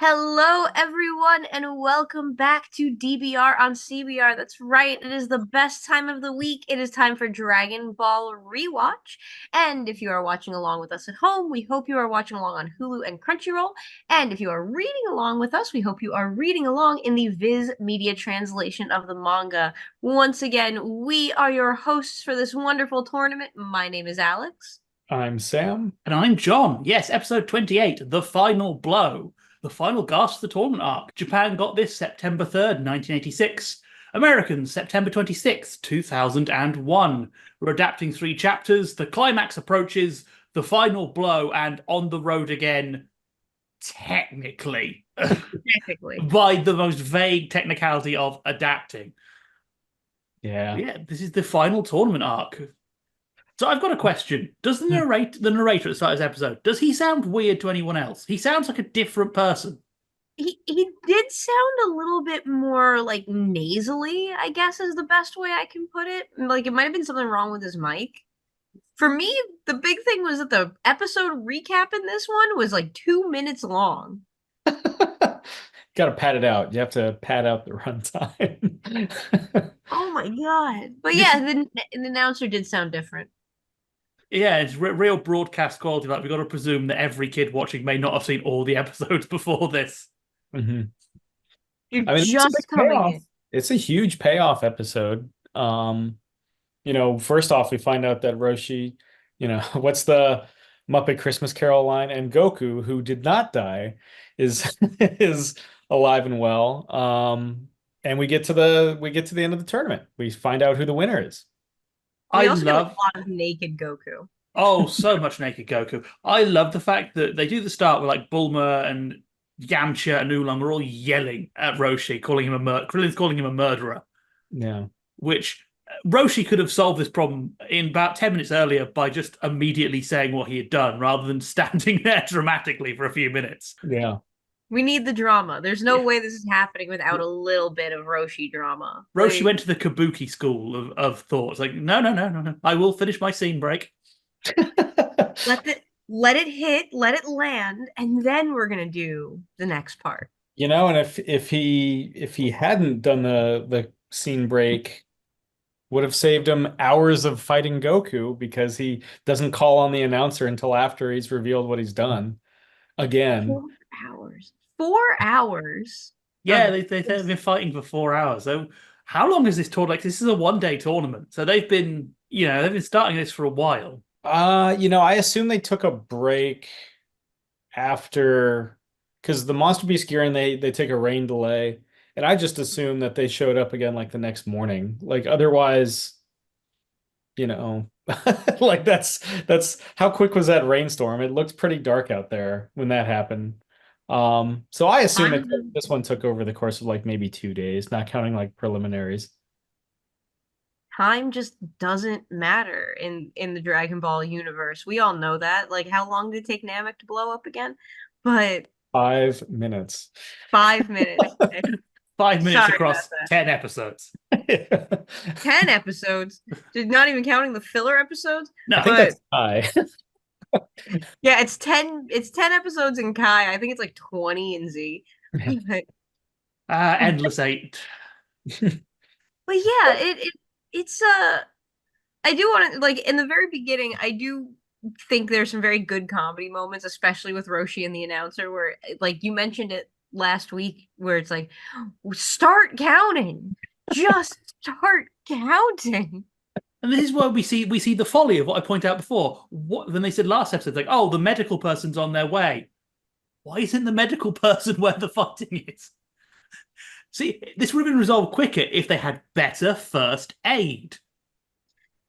Hello, everyone, and welcome back to DBR on CBR. That's right, it is the best time of the week. It is time for Dragon Ball Rewatch. And if you are watching along with us at home, we hope you are watching along on Hulu and Crunchyroll. And if you are reading along with us, we hope you are reading along in the Viz Media translation of the manga. Once again, we are your hosts for this wonderful tournament. My name is Alyx. I'm Sam. And I'm John. Yes, episode 28, The Final Blow. The final gasp of the tournament arc. Japan got this September 3rd, 1986. Americans, September 26th, 2001. We're adapting 3 chapters. The climax approaches, the final blow, and on the road again, technically. Technically. By the most vague technicality of adapting. Yeah. Yeah, this is the final tournament arc. So I've got a question. Does the narrator at the start of this episode, does he sound weird to anyone else? He sounds like a different person. He did sound a little bit more like nasally, I guess is the best way I can put it. Like it might have been something wrong with his mic. For me, the big thing was that the episode recap in this one was like 2 minutes long. Got to pad it out. You have to pad out the runtime. Oh my god. But yeah, the announcer did sound different. Yeah, it's real broadcast quality. Like, we've got to presume that every kid watching may not have seen all the episodes before this. Mm-hmm. You're I mean, just coming in. It's a huge payoff episode. First off, we find out that Roshi, what's the Muppet Christmas Carol line? And Goku, who did not die, is is alive and well. And we get to the end of the tournament. We find out who the winner is. We also get a lot of naked Goku. Oh, so much naked Goku. I love the fact that they do the start with like Bulma and Yamcha and Oolong are all yelling at Roshi, calling him Krillin's calling him a murderer. Yeah. Which Roshi could have solved this problem in about 10 minutes earlier by just immediately saying what he had done rather than standing there dramatically for a few minutes. Yeah. We need the drama. There's no way this is happening without a little bit of Roshi drama. Roshi went to the Kabuki school of thoughts. Like, no. I will finish my scene break. Let it hit, let it land, and then we're gonna do the next part. And if he hadn't done the scene break, would have saved him hours of fighting Goku because he doesn't call on the announcer until after he's revealed what he's done. Again. 4 hours. 4 hours. Yeah, they've been fighting for 4 hours. So how long is this tournament? Like, this is a one-day tournament. So they've been starting this for a while. I assume they took a break after, because the Monster Beast gear and they take a rain delay. And I just assume that they showed up again like the next morning. Like otherwise, like that's how quick was that rainstorm? It looked pretty dark out there when that happened. So I assume this one took over the course of like maybe 2 days, not counting like preliminaries. Time just doesn't matter in the Dragon Ball universe. We all know that. Like, how long did it take Namek to blow up again? But 5 minutes. 5 minutes. 5 minutes across 10 episodes. 10 episodes? Not even counting the filler episodes? No, I think that's high. Yeah, it's 10 episodes in Kai. I think it's like 20 in Z. Endless 8. But yeah, it's I do want to, like, in the very beginning, I do think there's some very good comedy moments, especially with Roshi and the announcer, where, like, you mentioned it last week, where it's like, start counting, just start counting. And this is where we see the folly of what I pointed out before. When they said last episode, like, oh, the medical person's on their way. Why isn't the medical person where the fighting is? See, this would have been resolved quicker if they had better first aid.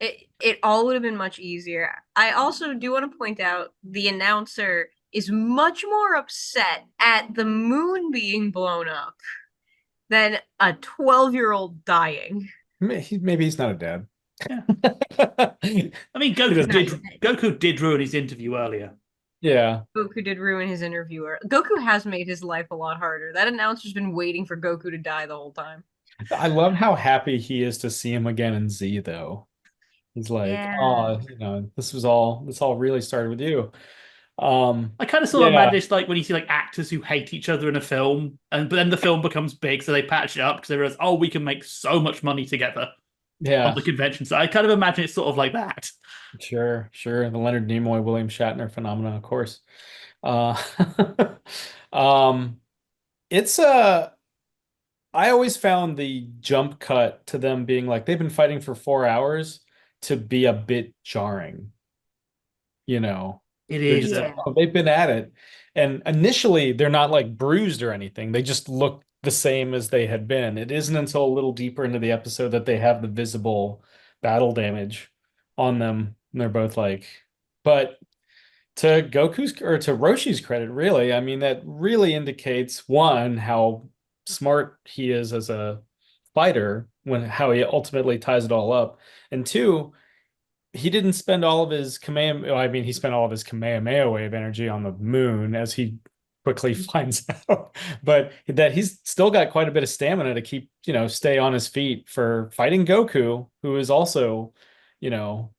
It all would have been much easier. I also do want to point out the announcer is much more upset at the moon being blown up than a 12-year-old dying. Maybe he's not a dad. Yeah. I mean, Goku did ruin his interview earlier. Yeah. Goku did ruin his interview. Goku has made his life a lot harder. That announcer's been waiting for Goku to die the whole time. I love how happy he is to see him again in Z, though. He's like, oh, this all really started with you. I kind of sort of Yeah, imagine it's like when you see like actors who hate each other in a film, and but then the film becomes big, so they patch it up because they realize, oh, we can make so much money together on yeah, the convention. So I kind of imagine it's sort of like that. sure. The Leonard Nimoy, William Shatner phenomena, of course. Uh, um, it's I always found the jump cut to them being like they've been fighting for 4 hours to be a bit jarring. You know, It they're is. just like, Yeah. oh, they've been at it. And initially, they're not like bruised or anything. They just look the same as they had been. It isn't until a little deeper into the episode that they have the visible battle damage on them. And they're both like, but to Goku's or to Roshi's credit, really, I mean, that really indicates one, how smart he is as a fighter when how he ultimately ties it all up. And two, he didn't spend all of his Kamehameha, I mean, he spent all of his Kamehameha wave energy on the moon, as he quickly finds out, but that he's still got quite a bit of stamina to keep, stay on his feet for fighting Goku, who is also, you know,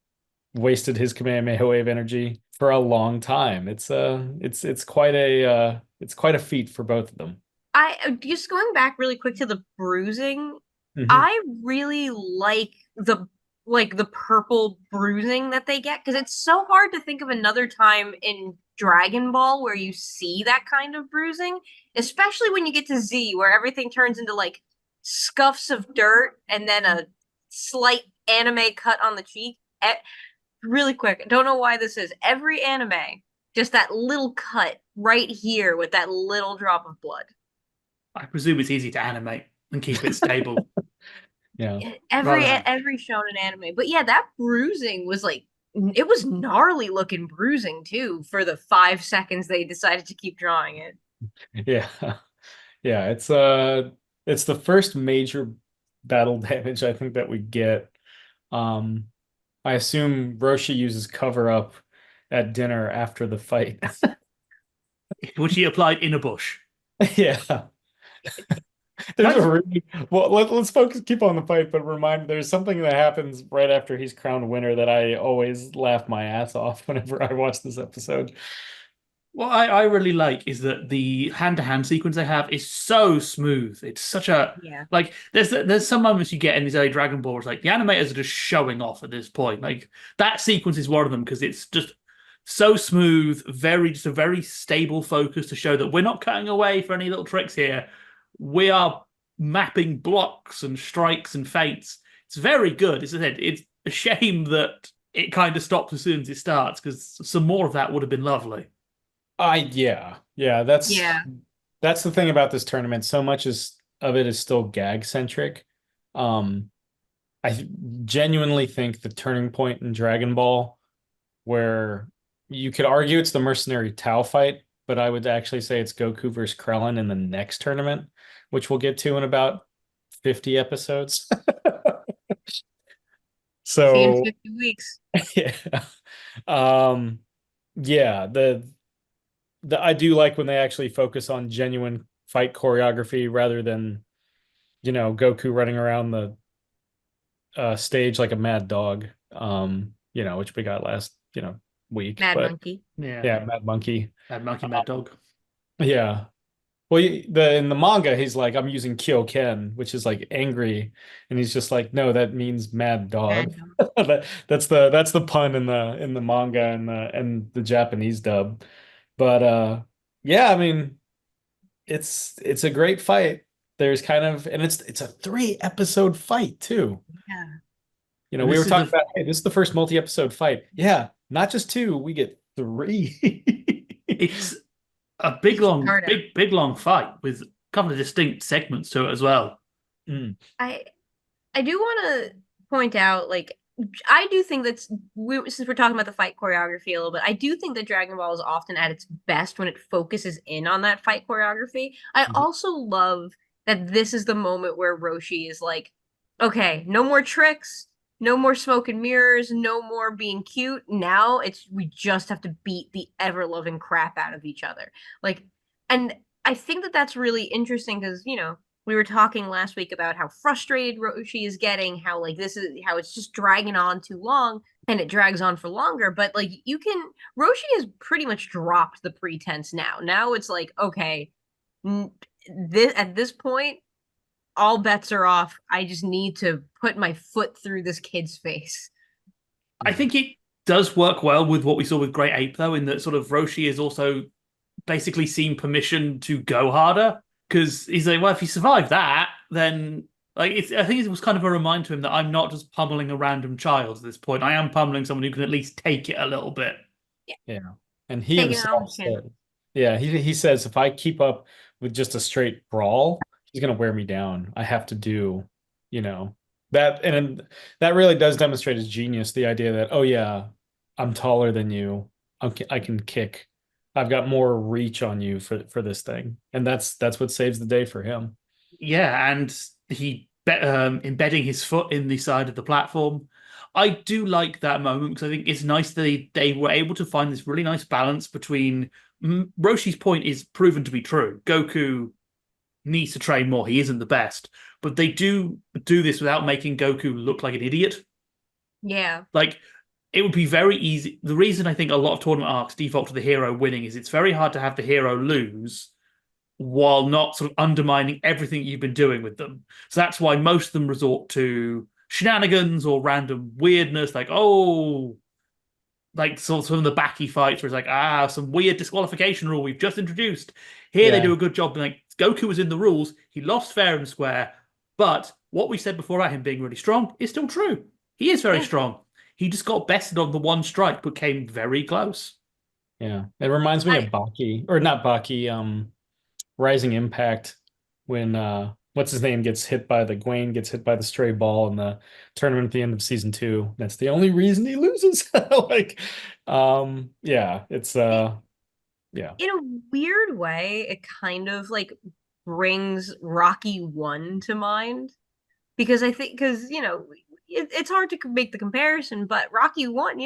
wasted his Kamehameha wave energy for a long time. It's quite a feat for both of them. I just going back really quick to the bruising. Mhm. I really like the purple bruising that they get because it's so hard to think of another time in Dragon Ball where you see that kind of bruising, especially when you get to Z where everything turns into like scuffs of dirt and then a slight anime cut on the cheek. Really quick, don't know why this is. Every anime, just that little cut right here with that little drop of blood. I presume it's easy to animate and keep it stable Yeah. Every rather than. every shonen anime. But yeah, that bruising was like it was gnarly looking bruising too for the 5 seconds they decided to keep drawing it. Yeah. Yeah, it's the first major battle damage I think that we get. Um I assume Roshi uses cover up at dinner after the fight. Which he applied in a bush. Yeah. Can There's I a just really well let's focus keep on the fight, but remind there's something that happens right after he's crowned winner that I always laugh my ass off whenever I watch this episode. What I really like is that the hand-to-hand sequence they have is so smooth. It's such a Yeah. like there's some moments you get in these early Dragon Ball where it's like the animators are just showing off at this point. Like that sequence is one of them because it's just so smooth, just a very stable focus to show that we're not cutting away for any little tricks here. We are mapping blocks and strikes and feints. It's very good. As I said, it's a shame that it kind of stops as soon as it starts because some more of that would have been lovely. Yeah, Yeah. that's the thing about this tournament. So much is of it is still gag centric. Um, genuinely think the turning point in Dragon Ball, where you could argue it's the mercenary Tao fight, but I would actually say it's Goku versus Krillin in the next tournament, which we'll get to in about 50 episodes. See you in So 50 weeks. yeah. Um, yeah, the I do like when they actually focus on genuine fight choreography rather than, Goku running around the stage like a mad dog. Which we got last, week. Mad But Monkey. Yeah, yeah, Mad Monkey. Mad Monkey, Mad Um, Dog. yeah. Well, in the manga, he's like, I'm using Kyoken, which is like angry, and he's just like, no, that means mad dog. Mad Dog. That's the pun in the manga and the Japanese dub. But yeah, I mean, it's a great fight. There's kind of and it's a 3 episode fight too. Yeah. And We were this is talking the about, hey, this is the first multi-episode fight. Yeah, not just two, we get three. it's a big long, Hard out. big long fight with a couple of distinct segments to it as well. Mm. I do want to point out, like, I do think since we're talking about the fight choreography a little bit, I do think that Dragon Ball is often at its best when it focuses in on that fight choreography. I Mhm. also love that this is the moment where Roshi is like, okay, no more tricks, no more smoke and mirrors, no more being cute. Now we just have to beat the ever loving crap out of each other. Like, and I think that that's really interesting because, we were talking last week about how frustrated Roshi is getting, how like this is how it's just dragging on too long. and it drags on for longer. But like Roshi has pretty much dropped the pretense now. Now it's like, okay, at this point, all bets are off. I just need to put my foot through this kid's face. I think it does work well with what we saw with Great Ape, though, in that sort of Roshi is also basically seen permission to go harder because he's like, well, if you survive that, then like I think it was kind of a reminder to him that I'm not just pummeling a random child at this point. I am pummeling someone who can at least take it a little bit. Yeah. And he Taking it on himself the chin. said, yeah, he says if I keep up with just a straight brawl, he's gonna wear me down. I have to do, you know, that, and that really does demonstrate his genius, the idea that, oh yeah, I'm taller than you. I can kick. I've got more reach on you for this thing. And that's what saves the day for him. Yeah, and he embedding his foot in the side of the platform. I do like that moment because I think it's nice that they were able to find this really nice balance between Roshi's point is proven to be true. Goku needs to train more. He isn't the best, but they do this without making Goku look like an idiot. Yeah. Like it would be very easy. The reason I think a lot of tournament arcs default to the hero winning is it's very hard to have the hero lose while not sort of undermining everything you've been doing with them. So that's why most of them resort to shenanigans or random weirdness, like, oh, like sort of the backy fights where it's like, some weird disqualification rule we've just introduced. Here they Yeah. do a good job. Like, Goku was in the rules. He lost fair and square. But what we said before about him being really strong is still true. He is very strong. He just got bested on the one strike, but came very close. Yeah. It reminds me of Baki, or not Baki, Rising Impact, when what's his name gets hit by the Gwaine gets hit by the stray ball in the tournament at the end of season 2. That's the only reason he loses. Like, yeah, it's yeah. In a weird way, it kind of like brings Rocky 1 to mind because I think because it's hard to make the comparison, but Rocky 1,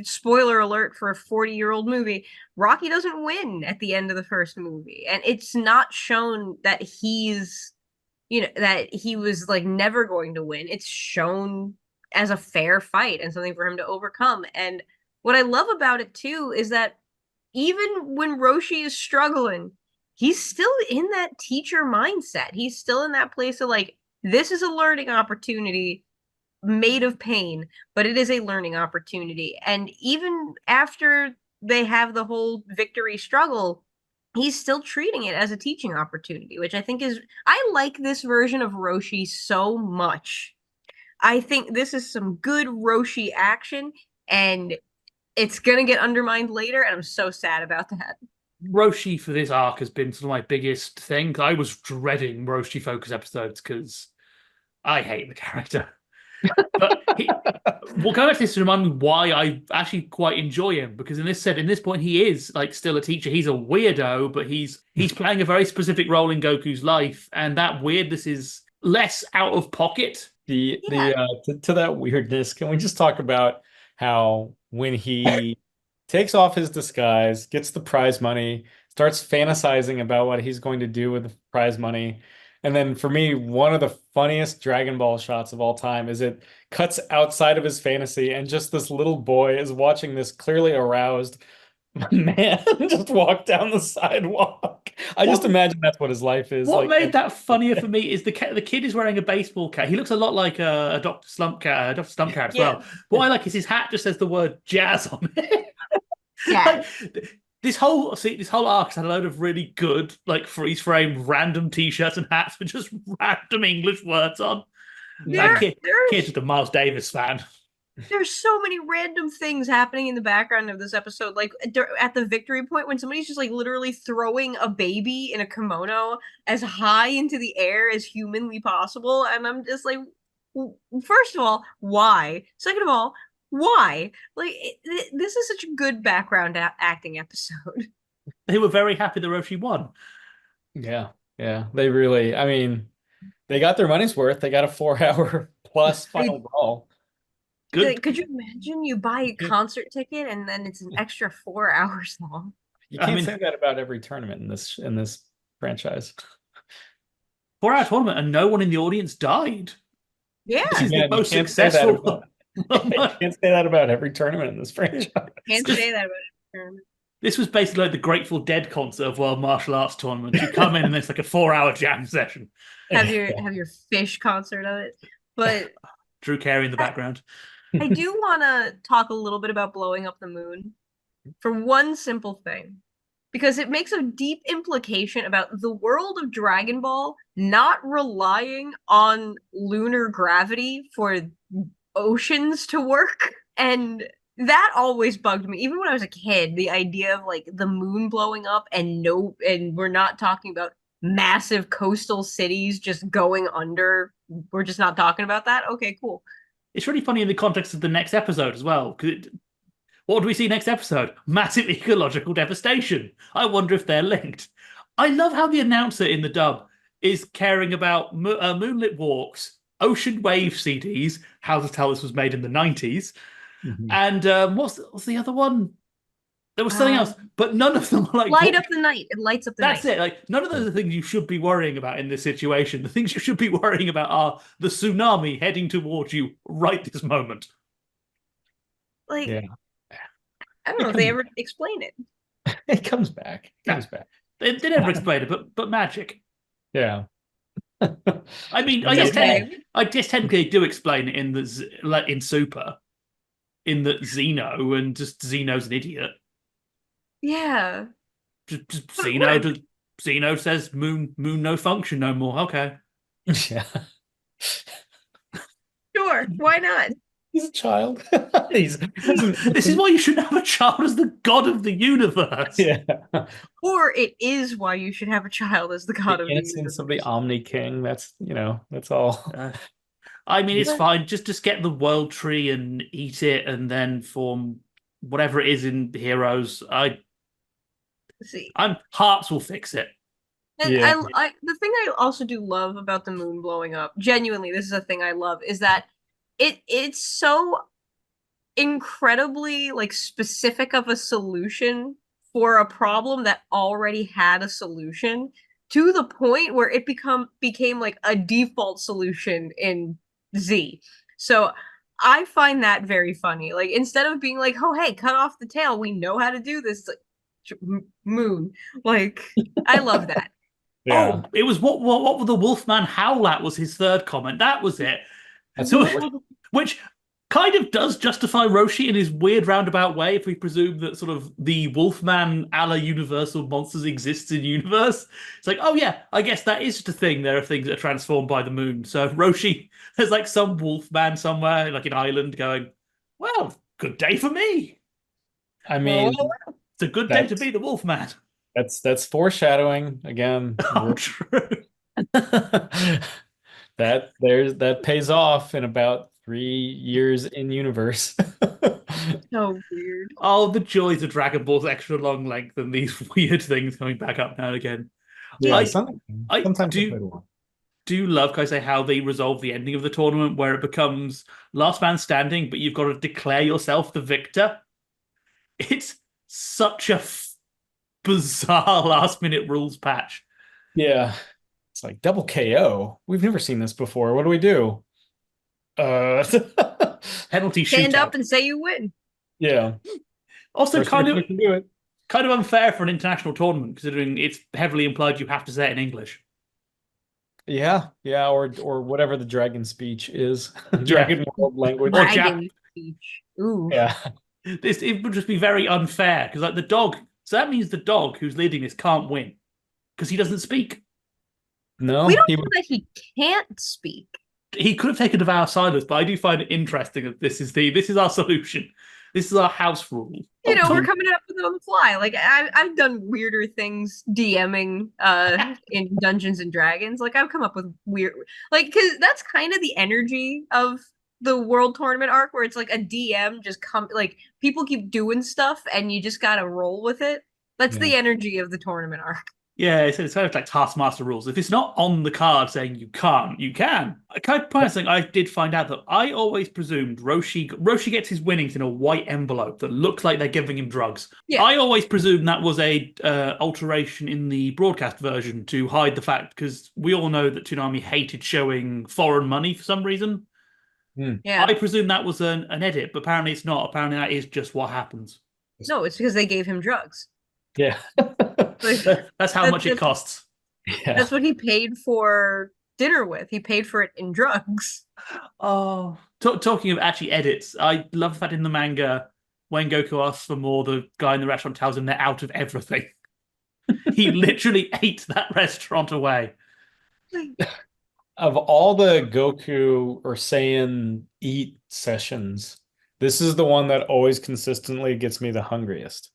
spoiler alert for a 40-year-old movie, Rocky doesn't win at the end of the first movie, and it's not shown that that he was like never going to win. It's shown as a fair fight and something for him to overcome. And what I love about it too is that even when Roshi is struggling, he's still in that teacher mindset. He's still in that place of like, this is a learning opportunity made of pain, but it is a learning opportunity. And even after they have the whole victory struggle, he's still treating it as a teaching opportunity, which I think I like this version of Roshi so much. I think this is some good Roshi action, and it's gonna get undermined later, and I'm so sad about that. Roshi for this arc has been sort of my biggest thing. I was dreading Roshi focus episodes because I hate the character. But well, going back to this to remind me why I actually quite enjoy him, because in this point he is like still a teacher. He's a weirdo, but he's playing a very specific role in Goku's life, and that weirdness is less out of pocket. To that weirdness, can we just talk about how when he takes off his disguise, gets the prize money, starts fantasizing about what he's going to do with the prize money. And then for me, one of the funniest Dragon Ball shots of all time is it cuts outside of his fantasy and just this little boy is watching this clearly aroused man just walk down the sidewalk. I just imagine that's what his life is. What like, made that funnier for me is the kid is wearing a baseball cap. He looks a lot like a Dr. Slump cat, Dr. Slump cat as well. What I like is his hat just says the word jazz on it. Yeah. This whole arc's had a load of really good, like freeze frame random t-shirts and hats with just random English words on. That kid's just a Miles Davis fan. There's so many random things happening in the background of this episode. Like at the victory point when somebody's just like literally throwing a baby in a kimono as high into the air as humanly possible. And I'm just like, first of all, why? Second of all, why? Like, this is such a good background acting episode. They were very happy that Roshi won. Yeah. They really, I mean, they got their money's worth. They got a 4-hour plus final brawl. Good. Could you imagine you buy a concert ticket and then it's an extra 4 hours long? You can't say that about every tournament in this franchise. 4-hour tournament and no one in the audience died. Yeah. This is the most successful. I can't say that about every tournament in this franchise. Can't say that about it. This was basically like the Grateful Dead concert of World Martial Arts tournament. You come in and it's like a 4-hour jam session. Have your fish concert of it. But Drew Carey in the background. I do want to talk a little bit about blowing up the moon for one simple thing, because it makes a deep implication about the world of Dragon Ball not relying on lunar gravity for oceans to work. And that always bugged me. Even when I was a kid, the idea of like the moon blowing up and we're not talking about massive coastal cities just going under. We're just not talking about that. Okay, cool. It's really funny in the context of the next episode as well. What do we see next episode? Massive ecological devastation. I wonder if they're linked. I love how the announcer in the dub is caring about moonlit walks, ocean wave CDs, how to tell this was made in the 90s, and what's the other one? There was something else, but none of them are like light up the night. It lights up the night. That's it. Like none of those are things you should be worrying about in this situation. The things you should be worrying about are the tsunami heading towards you right this moment. Like, yeah. I don't know if they ever explain it. It comes back. It comes back. They never explain it, but magic. Yeah. I mean, I guess technically they do explain it in Super, in that Zeno, and just Zeno's an idiot. Yeah. Just Zeno says moon no function no more. Okay. Yeah. Sure. Why not? He's a child. This is why you shouldn't have a child as the god of the universe. Yeah. Or it is why you should have a child as the god of the universe. Innocence of the Omni King. That's that's all. I mean, it's fine. Just get the world tree and eat it, and then form whatever it is in Heroes. Hearts will fix it. And the thing I also do love about the moon blowing up, genuinely, this is a thing I love, is that it's so incredibly like specific of a solution for a problem that already had a solution, to the point where it became like a default solution in Z. So I find that very funny. Like, instead of being like, oh hey, cut off the tail, we know how to do this. Like, moon. Like, I love that. Yeah. Oh, it was what the Wolfman howl at was his third comment. That was it. Which kind of does justify Roshi in his weird roundabout way, if we presume that sort of the Wolfman a la Universal Monsters exists in universe. It's like, oh yeah, I guess that is just a thing. There are things that are transformed by the moon. So Roshi, there's like some Wolfman somewhere, like in Ireland, going, well, good day for me. I mean, it's a good day to be the Wolfman. That's foreshadowing again. Oh, true. that pays off in about 3 years in universe. So weird. Oh, the joys of Dragon Ball's extra long length and these weird things coming back up now and again. Yeah, I do love, can I say, how they resolve the ending of the tournament, where it becomes last man standing, but you've got to declare yourself the victor. It's such a bizarre last minute rules patch. Yeah. It's like double KO. We've never seen this before. What do we do? Penalty shootout. Stand up and say you win. Yeah. Also, kind of do it. Kind of unfair for an international tournament, considering it's heavily implied you have to say it in English. Yeah, or whatever the dragon speech is. Dragon world language. Or Dragon speech. Ooh. Yeah. It would just be very unfair, because like the dog, so that means the dog who's leading this can't win because he doesn't speak. No, we don't know that he can't speak. He could have taken Devour Silence, but I do find it interesting that this is our solution. This is our house rule. You know, we're coming up with it on the fly. Like, I've done weirder things DMing in Dungeons and Dragons. Like, I've come up with weird, like, because that's kind of the energy of the World Tournament arc, where it's like a DM just like, people keep doing stuff and you just gotta roll with it. That's the energy of the tournament arc. Yeah, it's kind of like Taskmaster rules. If it's not on the card saying you can't, you can. I did find out that I always presumed Roshi gets his winnings in a white envelope that looks like they're giving him drugs. Yeah. I always presumed that was a alteration in the broadcast version to hide the fact, because we all know that Toonami hated showing foreign money for some reason. Yeah. I presume that was an edit, but apparently it's not. Apparently that is just what happens. No, it's because they gave him drugs. Yeah. Like That's how much it that's costs. Yeah. what he paid for dinner with. He paid for it in drugs. Oh, talking of actually edits, I love that in the manga, when Goku asks for more, the guy in the restaurant tells him they're out of everything. He literally ate that restaurant away. Of all the Goku or Saiyan eat sessions, this is the one that always consistently gets me the hungriest.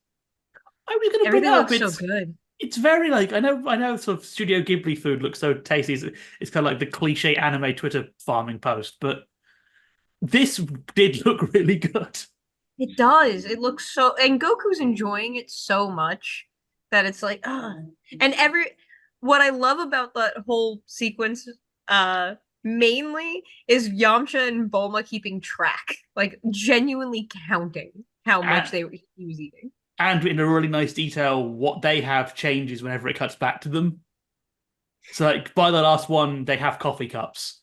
I was going to bring Everything up looks so good. it's very like I know sort of Studio Ghibli food looks so tasty. It's kind of like the cliche anime Twitter farming post, but this did look really good. It does. It looks so, and Goku's enjoying it so much that it's like, ah. And what I love about that whole sequence, mainly is Yamcha and Bulma keeping track, like genuinely counting how much And, he was eating. and in a really nice detail, what they have changes whenever it cuts back to them. So like by the last one, they have coffee cups.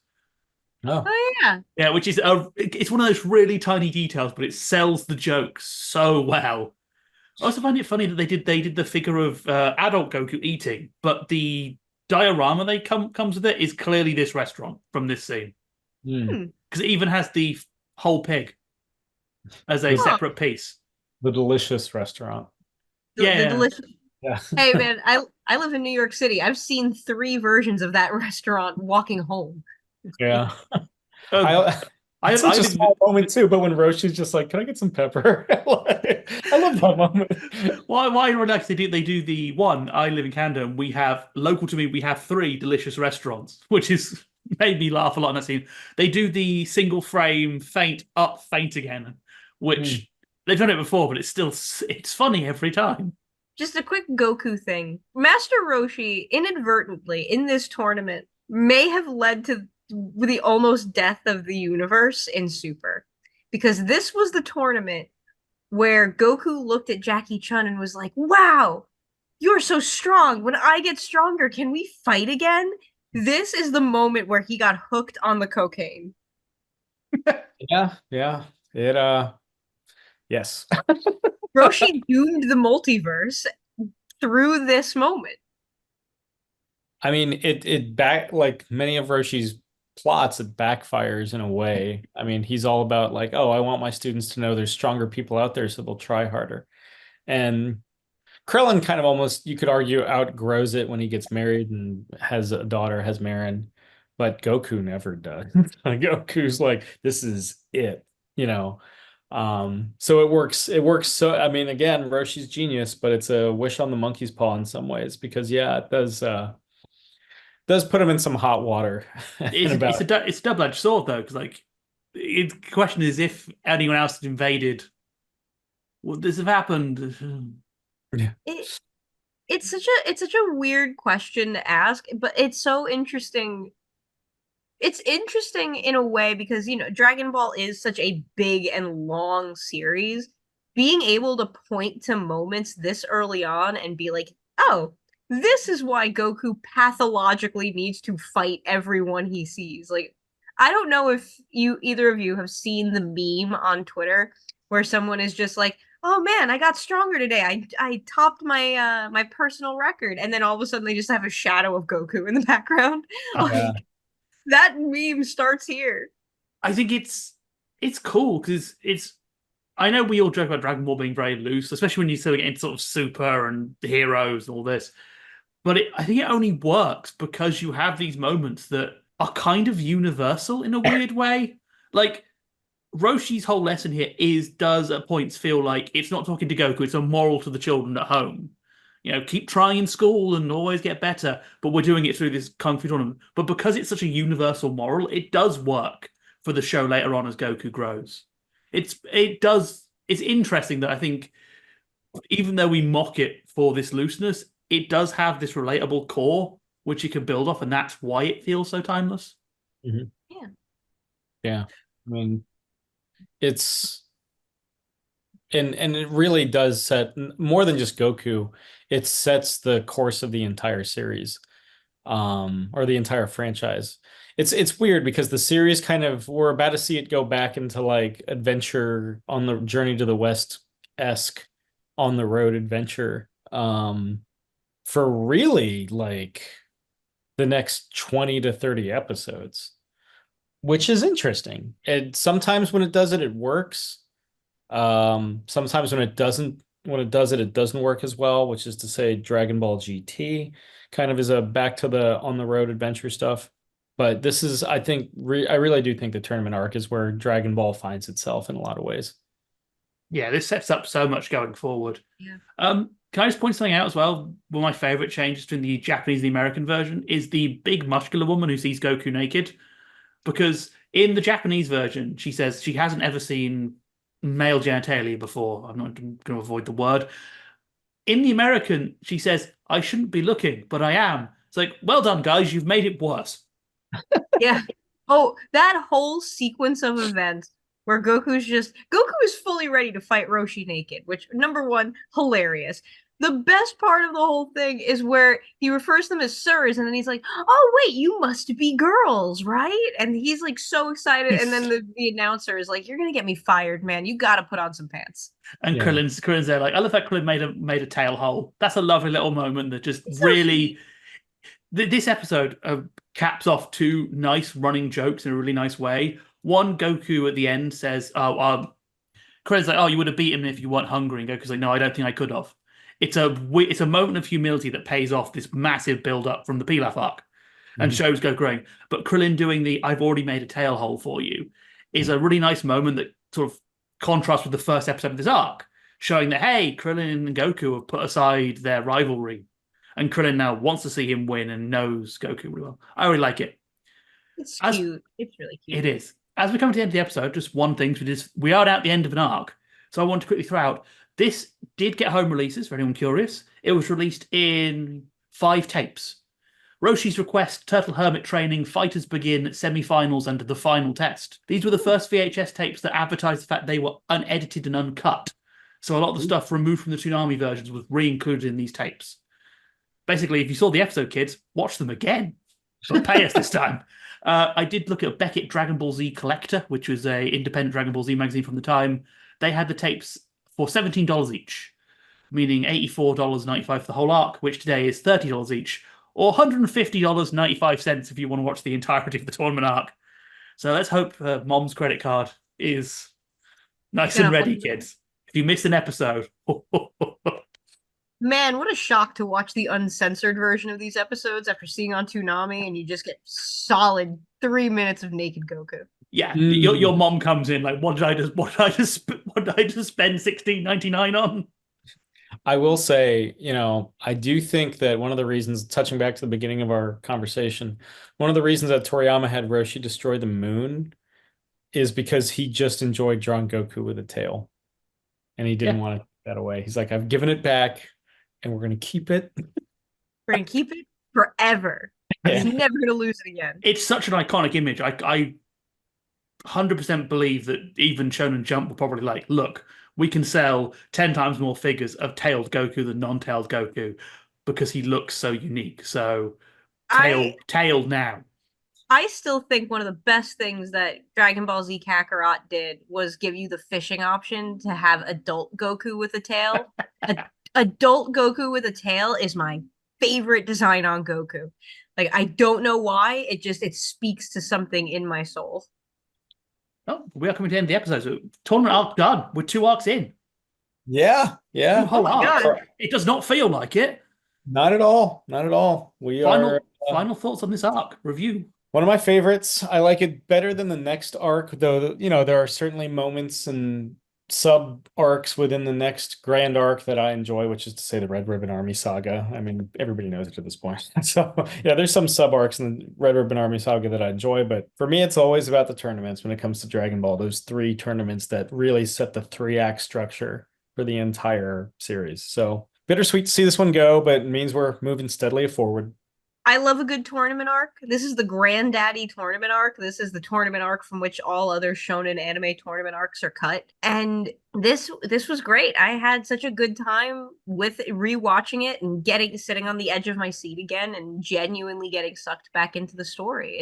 Oh, Oh yeah. Yeah, which is it's one of those really tiny details, but it sells the joke so well. I also find it funny that they did the figure of adult Goku eating, but the diorama they comes with it is clearly this restaurant from this scene, Hmm. because it even has the whole pig as a the, Huh. separate piece. the delicious restaurant. The Yeah, delicious. Yeah. Hey man, I live in New York City. I've seen 3 versions of that restaurant walking home. Yeah. uh, I I it's such I a live. small moment too, but when Roshi's just like, "Can I get some pepper?" I love that moment. Why relax? They do the one. I live in Canada, and we have local to me. We have 3 delicious restaurants, which is made me laugh a lot in that scene. They do the single frame faint up, faint again, Mm. which they've done it before, but it's funny every time. Just a quick Goku thing. Master Roshi inadvertently in this tournament may have led to the almost death of the universe in Super. Because this was the tournament where Goku looked at Jackie Chun and was like, "Wow, you're so strong. When I get stronger, can we fight again?" This is the moment where he got hooked on the cocaine. Yeah, yeah. It yes. Roshi doomed the multiverse through this moment. I mean, it back like many of Roshi's plots, it backfires in a way. I mean, he's all about like, oh, I want my students to know there's stronger people out there, so they'll try harder. And Krillin kind of almost, you could argue, outgrows it when he gets married and has a daughter, has Marin, but Goku never does. Goku's like, this is it, you know. So it works so I mean, again, Roshi's genius, but it's a wish on the monkey's paw in some ways because yeah, it does put him in some hot water in about It's a double-edged sword though, because like the question is if anyone else had invaded, would this have happened? yeah. It, it's such a weird question to ask, but it's so interesting. It's interesting in a way because Dragon Ball is such a big and long series. Being able to point to moments this early on and be like, "Oh, this is why Goku pathologically needs to fight everyone he sees." Like, I don't know if either of you have seen the meme on Twitter where someone is just like, "Oh man, I got stronger today. I topped my personal record." And then all of a sudden they just have a shadow of Goku in the background. Yeah. Like that meme starts here. I think it's cool because it's. I know we all joke about Dragon Ball being very loose, especially when you sort of get into sort of super and heroes and all this. But I think it only works because you have these moments that are kind of universal in a weird way. Like Roshi's whole lesson here does at points feel like it's not talking to Goku, it's a moral to the children at home. Keep trying in school and always get better, but we're doing it through this Kung Fu tournament. But because it's such a universal moral, it does work for the show later on as Goku grows. It's interesting that I think even though we mock it for this looseness, it does have this relatable core which you can build off, and that's why it feels so timeless. Mhm. Yeah. Yeah. I mean, it's and it really does set more than just Goku, it sets the course of the entire series. or the entire franchise. It's weird because the series kind of we're about to see it go back into like adventure on the Journey to the West-esque on the road adventure for really like the next 20 to 30 episodes, which is interesting. And sometimes when it does it, it works. Sometimes when it doesn't, when it does it, it doesn't work as well, which is to say Dragon Ball GT kind of is a back to the on the road adventure stuff. But this is, I think, I really do think the tournament arc is where Dragon Ball finds itself in a lot of ways. Yeah, this sets up so much going forward. Yeah. Can I just point something out as well? One of my favorite changes between the Japanese and the American version is the big muscular woman who sees Goku naked. Because in the Japanese version, she says she hasn't ever seen male genitalia before. I'm not going to avoid the word. In the American, she says, I shouldn't be looking, but I am. It's like, well done, guys, you've made it worse. Yeah. Oh, that whole sequence of events where Goku is fully ready to fight Roshi naked, which number one, hilarious. The best part of the whole thing is where he refers to them as sirs, and then he's like, "Oh wait, you must be girls, right?" And he's like so excited, and then the announcer is like, "You're gonna get me fired, man. You got to put on some pants." And Yeah. Krillin's there like, I love that Krillin made a tail hole. That's a lovely little moment that just It's so really this episode caps off two nice running jokes in a really nice way. One, Goku at the end says, Krillin's like, oh, you would have beaten him if you weren't hungry. And Goku's like, no, I don't think I could have. It's a moment of humility that pays off this massive build up from the Pilaf arc and shows Goku growing. But Krillin doing the I've already made a tail hole for you is a really nice moment that sort of contrasts with the first episode of this arc, showing that, hey, Krillin and Goku have put aside their rivalry. And Krillin now wants to see him win and knows Goku really well. I really like it. It's cute. It's really cute. It is. As we come to the end of the episode, just one thing, we are at the end of an arc. So I want to quickly throw out, this did get home releases, for anyone curious. It was released in 5 tapes. Roshi's Request, Turtle Hermit Training, Fighters Begin, Semi-Finals, and The Final Test. These were the first VHS tapes that advertised the fact they were unedited and uncut. So a lot of the stuff removed from the Toonami versions was re-included in these tapes. Basically, if you saw the episode, kids, watch them again. But pay us this time. I did look at Beckett Dragon Ball Z Collector, which was a independent Dragon Ball Z magazine from the time. They had the tapes for $17 each, meaning $84.95 for the whole arc, which today is $30 each, or $150.95 if you want to watch the entirety of the tournament arc. So let's hope Mom's credit card is nice and ready, kids. If you miss an episode... Man, what a shock to watch the uncensored version of these episodes after seeing on Toonami, and you just get solid 3 minutes of naked Goku. Yeah, your mom comes in like, what did I just spend $16.99 on? I will say, I do think that one of the reasons, touching back to the beginning of our conversation, one of the reasons that Toriyama had Roshi destroy the moon is because he just enjoyed drawing Goku with a tail, and he didn't want to take that away. He's like, I've given it back, and we're going to keep it. We're going to keep it forever. He's never going to lose it again. It's such an iconic image. I 100% believe that even Shonen Jump were probably like, look, we can sell 10 times more figures of tailed Goku than non-tailed Goku because he looks so unique. So tailed now. I still think one of the best things that Dragon Ball Z Kakarot did was give you the fishing option to have adult Goku with a tail. Adult Goku with a tail is my favorite design on Goku. Like, I don't know why. It speaks to something in my soul. Oh, we are coming to the end of the episode. So tournament arc done. We're 2 arcs in. Yeah. 2 whole arcs. God. It does not feel like it. Not at all. Not at all. Final thoughts on this arc. Review. One of my favorites. I like it better than the next arc, though, there are certainly moments and sub arcs within the next grand arc that I enjoy, which is to say the Red Ribbon Army Saga. I mean, everybody knows it at this point. So yeah, there's some sub arcs in the Red Ribbon Army Saga that I enjoy, but for me, it's always about the tournaments when it comes to Dragon Ball. Those 3 tournaments that really set the 3-act structure for the entire series. So bittersweet to see this one go, but it means we're moving steadily forward. I love a good tournament arc. This is the granddaddy tournament arc. This is the tournament arc from which all other shonen anime tournament arcs are cut. And this was great. I had such a good time with rewatching it and getting sitting on the edge of my seat again and genuinely getting sucked back into the story.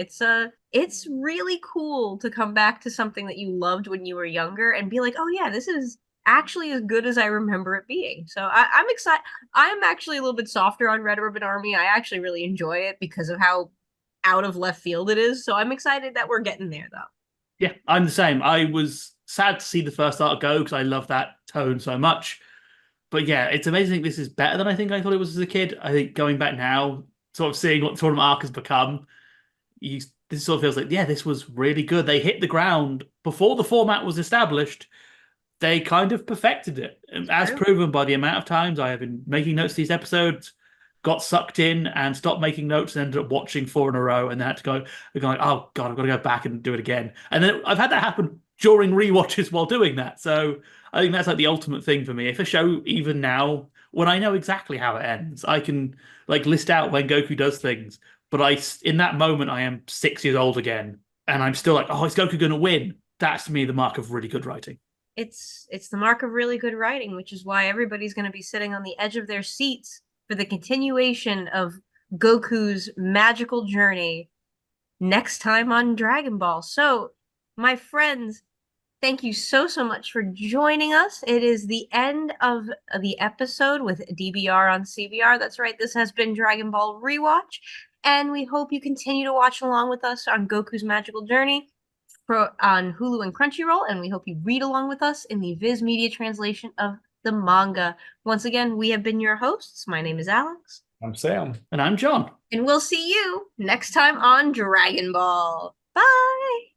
It's really cool to come back to something that you loved when you were younger and be like, "Oh yeah, this is actually as good as I remember it being." So I'm excited. I'm actually a little bit softer on Red Ribbon Army. I actually really enjoy it because of how out of left field it is. So I'm excited that we're getting there, though. Yeah, I'm the same. I was sad to see the first arc go because I love that tone so much. But yeah, it's amazing this is better than I think I thought it was as a kid. I think going back now, sort of seeing what the tournament arc has become, this sort of feels like, yeah, this was really good. They hit the ground before the format was established. They kind of perfected it, as proven by the amount of times I have been making notes of these episodes, got sucked in and stopped making notes and ended up watching 4 in a row and then had to going, oh God, I've got to go back and do it again. And then I've had that happen during rewatches while doing that. So I think that's like the ultimate thing for me. If a show, even now, when I know exactly how it ends, I can like list out when Goku does things. But in that moment, I am 6 years old again. And I'm still like, oh, is Goku going to win? That's to me the mark of really good writing. It's the mark of really good writing, which is why everybody's going to be sitting on the edge of their seats for the continuation of Goku's magical journey next time on Dragon Ball. So, my friends, thank you so much for joining us. It is the end of the episode with DBR on CBR. That's right. This has been Dragon Ball Rewatch, and we hope you continue to watch along with us on Goku's magical journey on Hulu and Crunchyroll, and we hope you read along with us in the Viz Media translation of the manga. Once again, we have been your hosts. My name is Alyx. I'm Sam. And I'm John. And we'll see you next time on Dragon Ball. Bye!